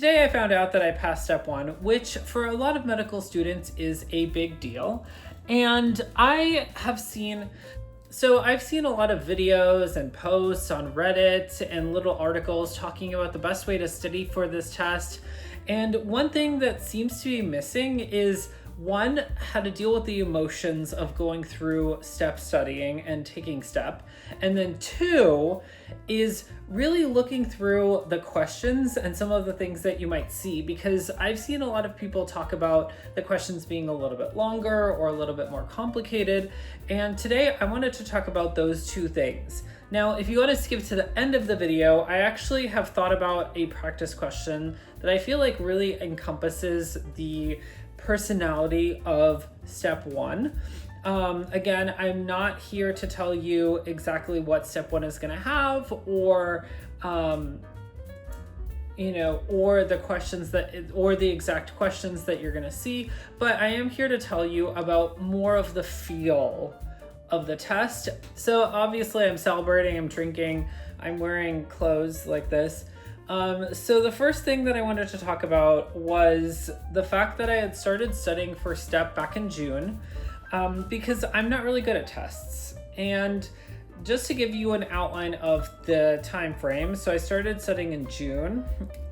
today I found out that I passed step 1, which for a lot of medical students is a big deal. And I've seen a lot of videos and posts on Reddit and little articles talking about the best way to study for this test. And one thing that seems to be missing is, one, how to deal with the emotions of going through step studying and taking step. And then two is really looking through the questions and some of the things that you might see, because I've seen a lot of people talk about the questions being a little bit longer or a little bit more complicated. And today I wanted to talk about those two things. Now, if you want to skip to the end of the video, I actually have thought about a practice question that I feel like really encompasses the personality of step 1. Again, I'm not here to tell you exactly what step 1 is going to have, or or the questions or the exact questions that you're going to see, but I am here to tell you about more of the feel of the test. So obviously I'm celebrating, I'm drinking, I'm wearing clothes like this. So the first thing that I wanted to talk about was the fact that I had started studying for STEP back in June, because I'm not really good at tests. And just to give you an outline of the time frame, so I started studying in June.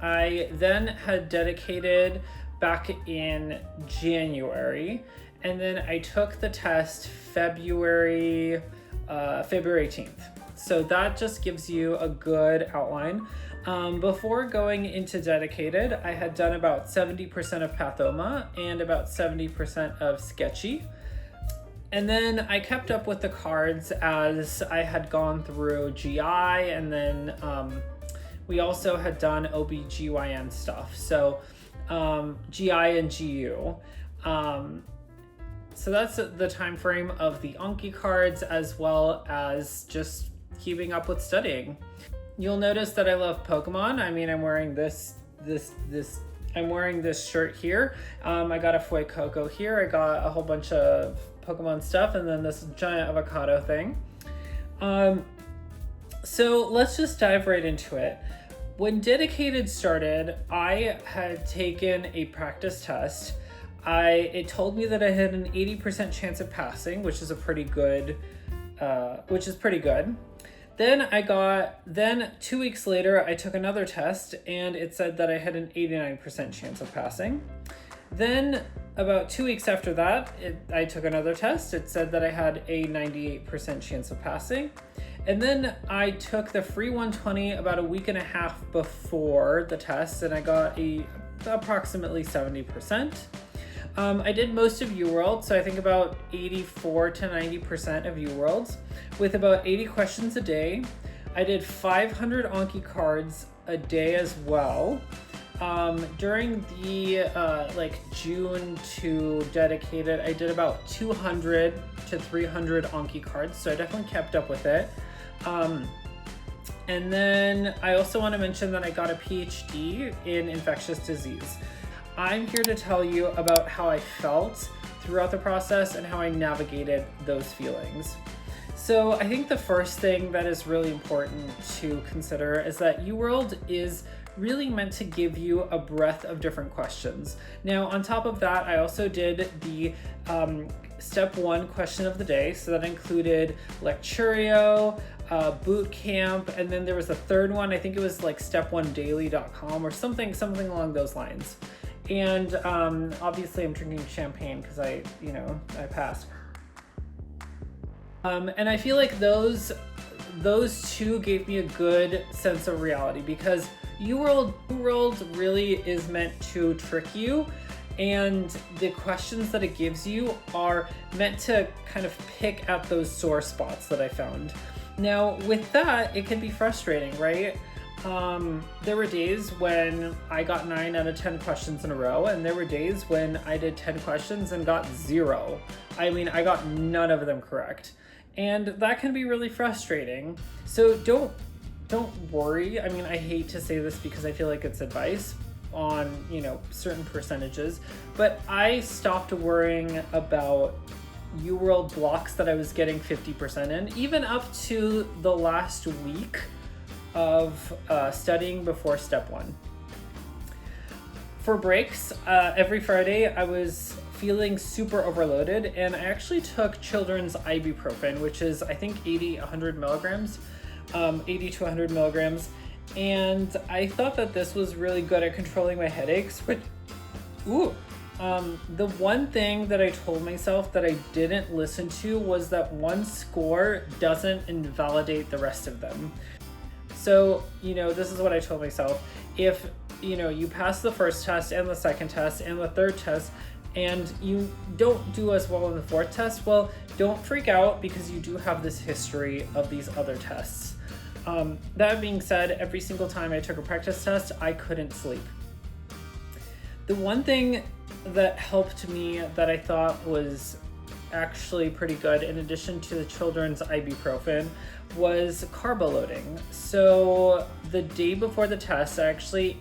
I then had dedicated back in January, and then I took the test February 18th. So that just gives you a good outline. Before going into dedicated, I had done about 70% of Pathoma and about 70% of Sketchy. And then I kept up with the cards as I had gone through GI, and then we also had done OBGYN stuff. So GI and GU. So that's the time frame of the Anki cards, as well as just keeping up with studying. You'll notice that I love Pokemon. I mean, I'm wearing I'm wearing this shirt here. I got a Fuecoco here. I got a whole bunch of Pokemon stuff, and then this giant avocado thing. So let's just dive right into it. When dedicated started, I had taken a practice test. It told me that I had an 80% chance of passing, which is pretty good. Then 2 weeks later, I took another test, and it said that I had an 89% chance of passing. Then about 2 weeks after that, I took another test. It said that I had a 98% chance of passing. And then I took the free 120 about a week and a half before the test, and I got approximately 70%. I did most of UWorld, so I think about 84 to 90% of UWorlds, with about 80 questions a day. I did 500 Anki cards a day as well. During the June to dedicated, I did about 200 to 300 Anki cards, so I definitely kept up with it. And then I also want to mention that I got a PhD in infectious disease. I'm here to tell you about how I felt throughout the process and how I navigated those feelings. So I think the first thing that is really important to consider is that UWorld is really meant to give you a breadth of different questions. Now, on top of that, I also did the step 1 question of the day. So that included Lecturio, boot camp, and then there was a third one. I think it was like step1daily.com or something along those lines. And obviously I'm drinking champagne because I passed. And I feel like those two gave me a good sense of reality, because UWorld really is meant to trick you, and the questions that it gives you are meant to kind of pick at those sore spots that I found. Now, with that, it can be frustrating, right? There were days when I got 9 out of 10 questions in a row, and there were days when I did 10 questions and got 0. I mean, I got none of them correct. And that can be really frustrating. So don't worry. I mean, I hate to say this because I feel like it's advice on, certain percentages, but I stopped worrying about UWorld blocks that I was getting 50% in, even up to the last week of studying before step 1. For breaks, every Friday I was feeling super overloaded, and I actually took children's ibuprofen, which is I think 100 milligrams, 80 to 100 milligrams. And I thought that this was really good at controlling my headaches, but the one thing that I told myself that I didn't listen to was that one score doesn't invalidate the rest of them. So, this is what I told myself. If, you pass the first test and the second test and the third test, and you don't do as well in the fourth test, well, don't freak out because you do have this history of these other tests. That being said, every single time I took a practice test, I couldn't sleep. The one thing that helped me that I thought was actually pretty good, in addition to the children's ibuprofen, was carbo loading. So the day before the test, I actually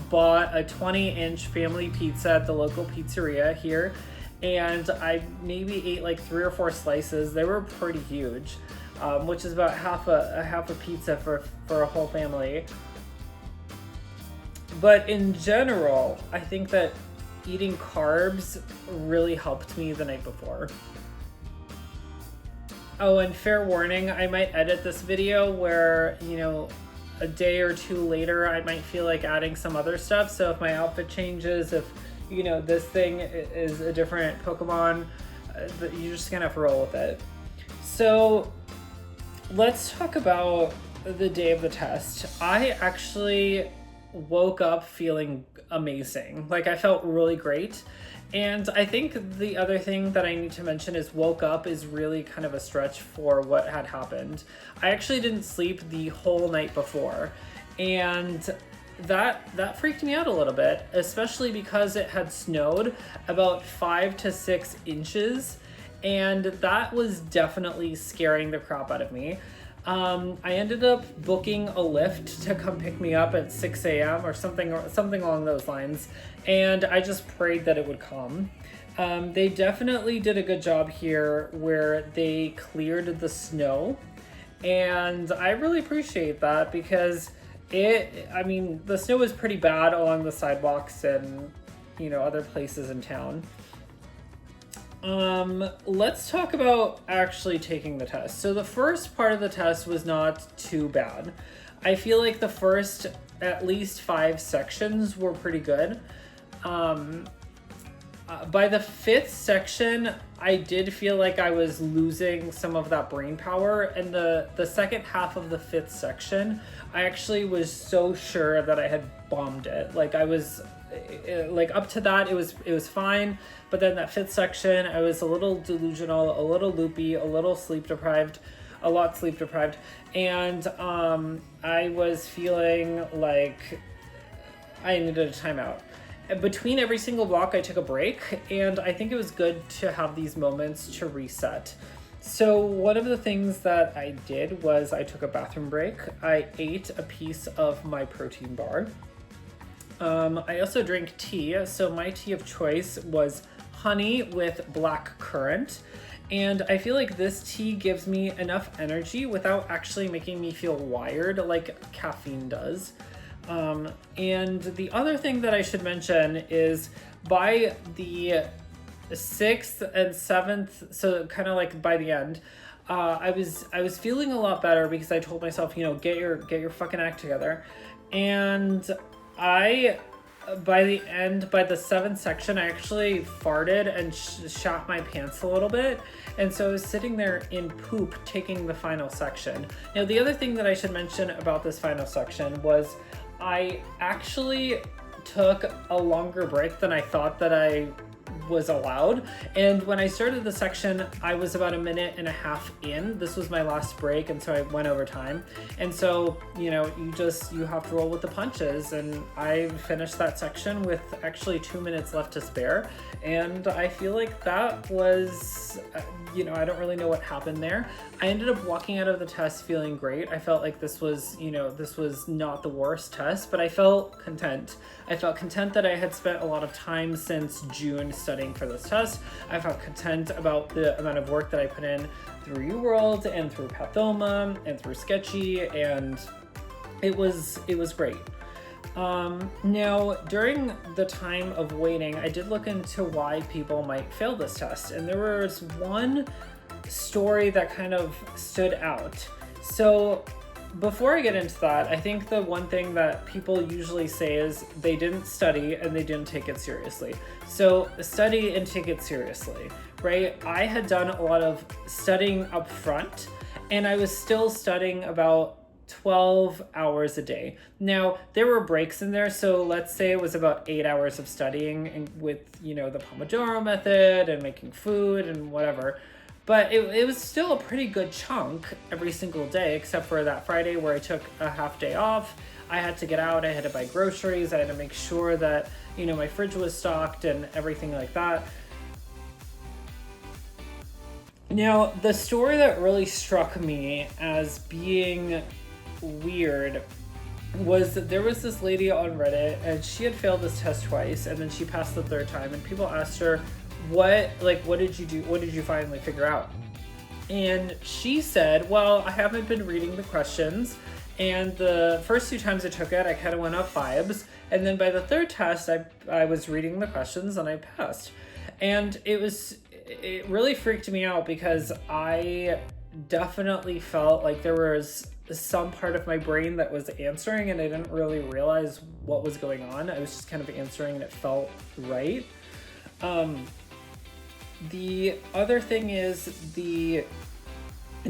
bought a 20-inch family pizza at the local pizzeria here, and I maybe ate like 3 or 4 slices. They were pretty huge, which is about half a pizza for a whole family. But in general, I think that eating carbs really helped me the night before. Oh, and fair warning, I might edit this video where, a day or two later, I might feel like adding some other stuff. So if my outfit changes, if, this thing is a different Pokemon, you're just gonna have to roll with it. So let's talk about the day of the test. I actually woke up feeling amazing. Like, I felt really great. And I think the other thing that I need to mention is woke up is really kind of a stretch for what had happened. I actually didn't sleep the whole night before, and that freaked me out a little bit, especially because it had snowed about 5 to 6 inches, and that was definitely scaring the crap out of me. I ended up booking a Lyft to come pick me up at 6 a.m. or something along those lines, and I just prayed that it would come. They definitely did a good job here where they cleared the snow, and I really appreciate that because the snow was pretty bad along the sidewalks and, other places in town. Let's talk about actually taking the test. So the first part of the test was not too bad. I feel like the first at least 5 sections were pretty good. By the 5th section, I did feel like I was losing some of that brain power. And the second half of the 5th section, I actually was so sure that I had bombed it. Like, I was up to that, it was fine. But then that 5th section, I was a little delusional, a little loopy, a lot sleep deprived. And I was feeling like I needed a timeout. Between every single block, I took a break, and I think it was good to have these moments to reset. So one of the things that I did was I took a bathroom break. I ate a piece of my protein bar. I also drank tea. So my tea of choice was honey with black currant. And I feel like this tea gives me enough energy without actually making me feel wired like caffeine does. And the other thing that I should mention is by the 6th and 7th, so kind of like by the end, I was feeling a lot better because I told myself, get your fucking act together. And by the 7th section, I actually farted and shot my pants a little bit. And so I was sitting there in poop taking the final section. Now, the other thing that I should mention about this final section was I actually took a longer break than I thought that I was allowed. And when I started the section, I was about 1.5 minutes in. This was my last break, and so I went over time. And so, you have to roll with the punches. And I finished that section with actually 2 minutes left to spare. And I feel like that was, I don't really know what happened there. I ended up walking out of the test feeling great. I felt like this was not the worst test, but I felt content. I felt content that I had spent a lot of time since June studying for this test. I felt content about the amount of work that I put in through UWorld and through Pathoma and through Sketchy, and it was great. Now, during the time of waiting, I did look into why people might fail this test, and there was one story that kind of stood out. So, before I get into that, I think the one thing that people usually say is they didn't study and they didn't take it seriously. So, study and take it seriously, right? I had done a lot of studying up front, and I was still studying about 12 hours a day. Now, there were breaks in there, so let's say it was about 8 hours of studying and with, the Pomodoro method and making food and whatever. But it was still a pretty good chunk every single day, except for that Friday where I took a half day off. I had to get out, I had to buy groceries, I had to make sure that, my fridge was stocked and everything like that. Now, the story that really struck me as being weird was that there was this lady on Reddit and she had failed this test twice and then she passed the third time, and people asked her, what did you do? What did you finally figure out? And she said, well, I haven't been reading the questions, and the first 2 times I took it, I kind of went off vibes, and then by the third test, I was reading the questions and I passed. And it really freaked me out because I definitely felt like there was some part of my brain that was answering and I didn't really realize what was going on. I was just kind of answering and it felt right. The other thing is the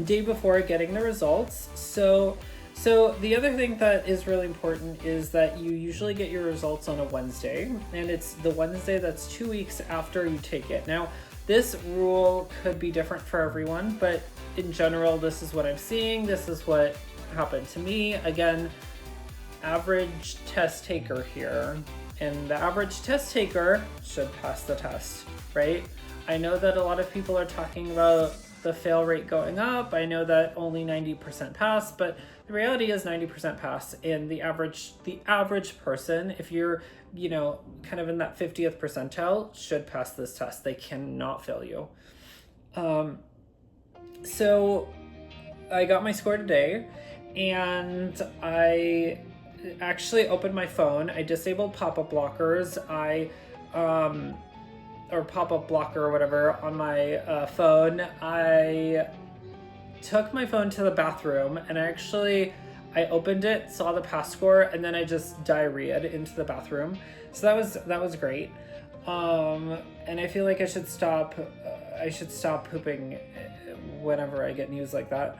day before getting the results. So the other thing that is really important is that you usually get your results on a Wednesday, and it's the Wednesday that's 2 weeks after you take it. Now, this rule could be different for everyone, but in general, this is what I'm seeing. This is what happened to me. Again, average test taker here, and the average test taker should pass the test, right? I know that a lot of people are talking about the fail rate going up. I know that only 90% pass, but the reality is 90% pass, and the average person, if you're, kind of in that 50th percentile, should pass this test. They cannot fail you. So I got my score today, and I actually opened my phone. I disabled pop-up blockers. Or pop-up blocker or whatever on my phone. I took my phone to the bathroom, and I opened it, saw the pass score, and then I just diarrheaed into the bathroom. So that was great. And I feel like I should stop pooping whenever I get news like that.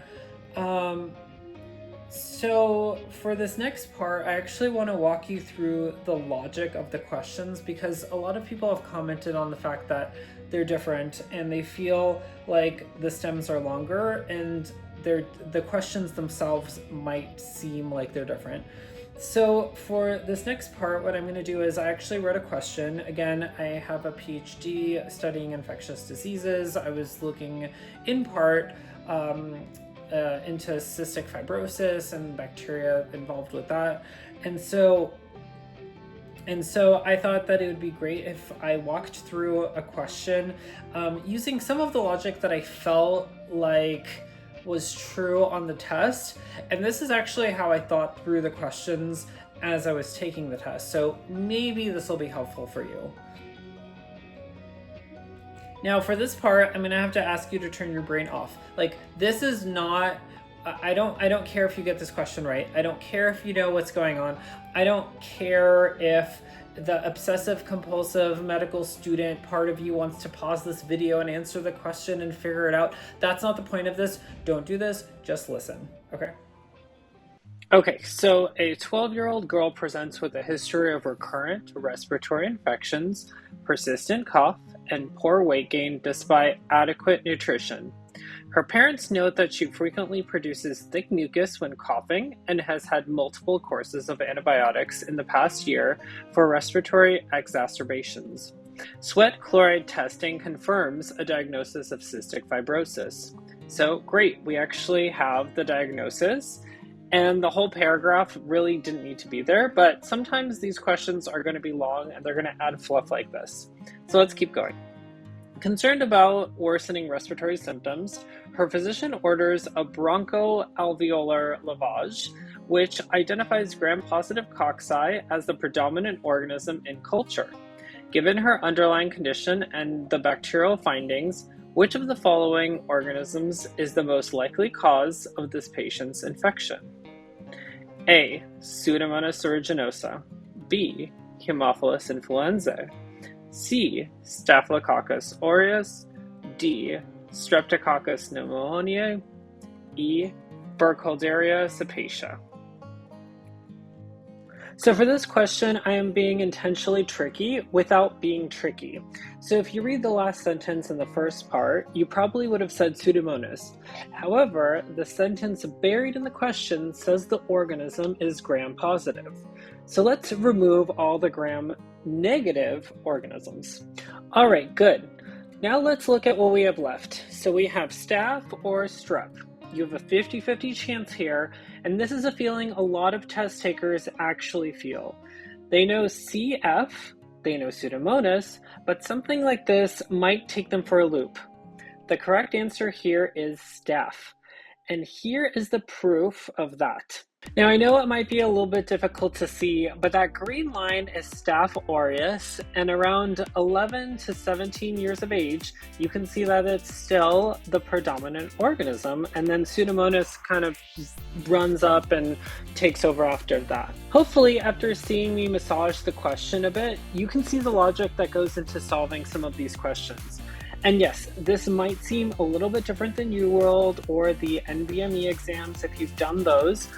So for this next part, I actually want to walk you through the logic of the questions, because a lot of people have commented on the fact that they're different and they feel like the stems are longer and the questions themselves might seem like they're different. So for this next part, what I'm going to do is I actually wrote a question. Again, I have a PhD studying infectious diseases. I was looking in part into cystic fibrosis and bacteria involved with that. And so I thought that it would be great if I walked through a question using some of the logic that I felt like was true on the test. And this is actually how I thought through the questions as I was taking the test. So maybe this will be helpful for you. Now for this part, I'm gonna have to ask you to turn your brain off. Like, this is not, I don't care if you get this question right. I don't care if you know what's going on. I don't care if the obsessive compulsive medical student part of you wants to pause this video and answer the question and figure it out. That's not the point of this. Don't do this, just listen, okay? Okay, so a 12-year-old girl presents with a history of recurrent respiratory infections, persistent cough, and poor weight gain despite adequate nutrition. Her parents note that she frequently produces thick mucus when coughing and has had multiple courses of antibiotics in the past year for respiratory exacerbations. Sweat chloride testing confirms a diagnosis of cystic fibrosis. So great, we actually have the diagnosis. And the whole paragraph really didn't need to be there, but sometimes these questions are going to be long and they're going to add fluff like this. So let's keep going. Concerned about worsening respiratory symptoms, her physician orders a bronchoalveolar lavage, which identifies gram-positive cocci as the predominant organism in culture. Given her underlying condition and the bacterial findings, which of the following organisms is the most likely cause of this patient's infection? A. Pseudomonas aeruginosa. B. Haemophilus influenzae. C. Staphylococcus aureus. D. Streptococcus pneumoniae. E. Burkholderia cepacia. So for this question, I am being intentionally tricky without being tricky. So if you read the last sentence in the first part, you probably would have said Pseudomonas. However, the sentence buried in the question says the organism is gram-positive. So let's remove all the gram-negative organisms. All right, good. Now let's look at what we have left. So we have staph or strep. You have a 50-50 chance here, and this is a feeling a lot of test takers actually feel. They know CF, they know Pseudomonas, but something like this might take them for a loop. The correct answer here is staph, and here is the proof of that. Now I know it might be a little bit difficult to see, but that green line is Staph aureus, and around 11 to 17 years of age, you can see that it's still the predominant organism, and then Pseudomonas kind of runs up and takes over after that. Hopefully, after seeing me massage the question a bit, you can see the logic that goes into solving some of these questions. And yes, this might seem a little bit different than UWorld or the NBME exams if you've done those.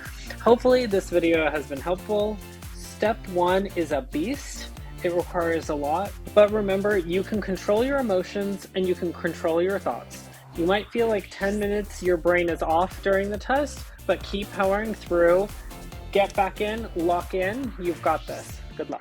Hopefully this video has been helpful. Step 1 is a beast. It requires a lot, but remember, you can control your emotions and you can control your thoughts. You might feel like 10 minutes your brain is off during the test, but keep powering through. Get back in, lock in, you've got this. Good luck.